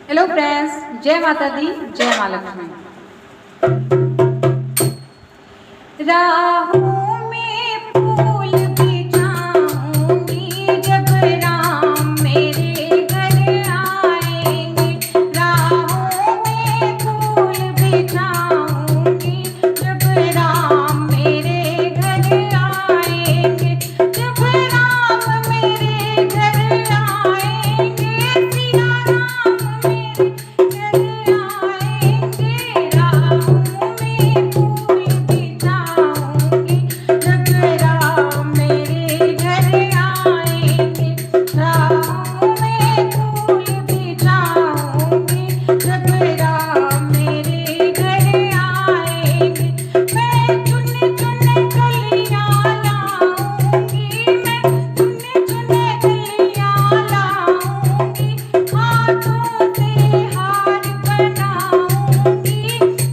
Hello friends, जय माता दी, जय माँ लक्ष्मी। राहों में फूल बिछाऊंगी जब राम मेरे घर आएंगे। राहों में फूल बिछाऊंगी जब राम मेरे घर आएंगे। जब राम मेरे घर आएंगे, सिया राम मेरे घर आएंगे। राहों में फूल बिछाऊंगी जब राम मेरे घर आएंगे। राहों में फूल बिछाऊंगी जब राम मेरे घर आएंगे। मैं चुन चुन कलियां लाऊंगी, मैं चुन चुन कलियां लाऊंगी। हाथों से हार बनाऊंगी,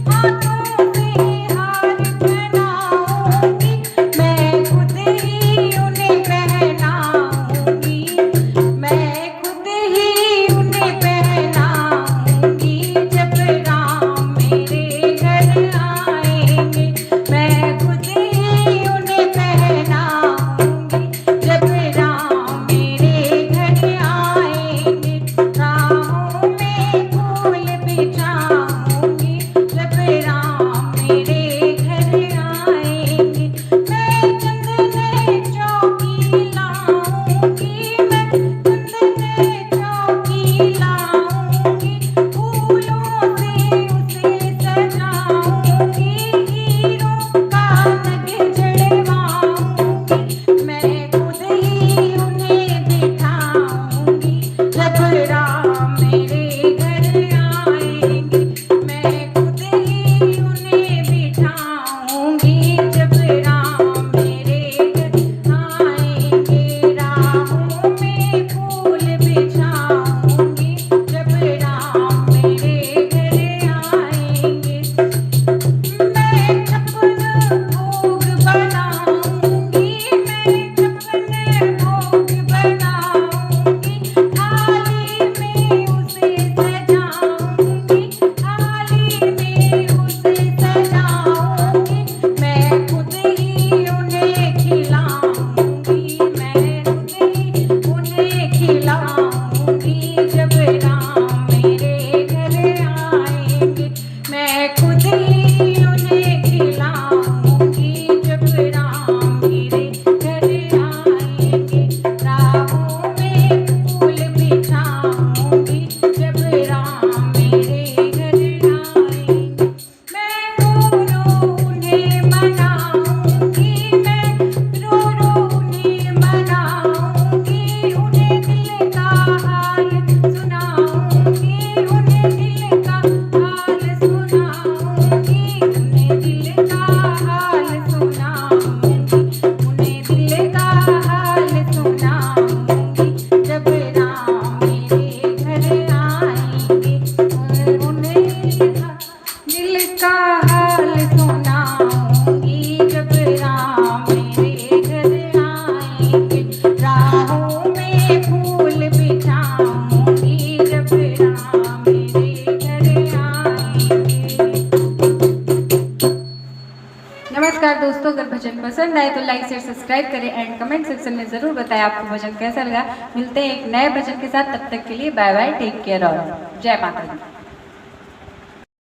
हाथों से हार बनाऊंगी। मैं खुद ही उन्हें पहनाऊंगी, मैं खुद ही उन्हें पहनाऊंगी जब राम मेरे घर आएंगे। मैं खुद ही उन्हें पहनाऊंगी जब राम मेरे घर आएंगे। राहों में फूल बिछाऊंगी जब राम मेरे घर आएंगे। मैं चंदन चौकी लाऊंगी, मैं चंदन चौकी लाऊंगी। फूलों से उसे सजाऊंगी, हीरों का नग जड़वाऊंगी। मैं खुद ही उन्हें बिठाऊंगी जब राम मेरे घर आएंगे। मैं खुद ही उन्हें बिठाऊंगी जब राम मेरे घर आएंगे। राहों में फूल बिछाऊंगी जब राम मेरे घर आएंगे। मैं छप्पन भोग बनाऊंगी, मैं छप्पन भोग बनाऊंगी। थाली में उसे सजाऊंगी, थाली में उसे सजाऊंगी। मैं खुद ही उन्हें खिलाऊंगी, मैं खुद ही उन्हें खिलाऊंगी जब राम मेरे घर आएंगे। मैं खुद ही उन्हें खिलाऊंगी जब राम मेरे घर आएंगे। राहों में फूल बिछाऊंगी जब राम मेरे घर आएंगे। मैं रो रो उन्हें मनाऊंगी, मैं रो रो उन्हें मनाऊंगी। उन्हें दिल का हाल सुनाऊंगी, उन्हें दिल का हाल सुनाऊंगी। उन्हें दिल का हाल सुनाऊंगी, उन्हें दिल का हाल सुनाऊंगी जब राम मेरे घर आएंगे। उन्हें दिल का हाल सुनाऊंगी जब राम मेरे घर आएंगे। राहों में फूल बिछाऊंगी जब राम मेरे घर आएंगे। नमस्कार दोस्तों, अगर भजन पसंद आए तो लाइक शेयर सब्सक्राइब करें एंड कमेंट सेक्शन में जरूर बताएं आपको भजन कैसा लगा। मिलते हैं एक नए भजन के साथ, तब तक के लिए बाय बाय, टेक केयर और जय माता दी।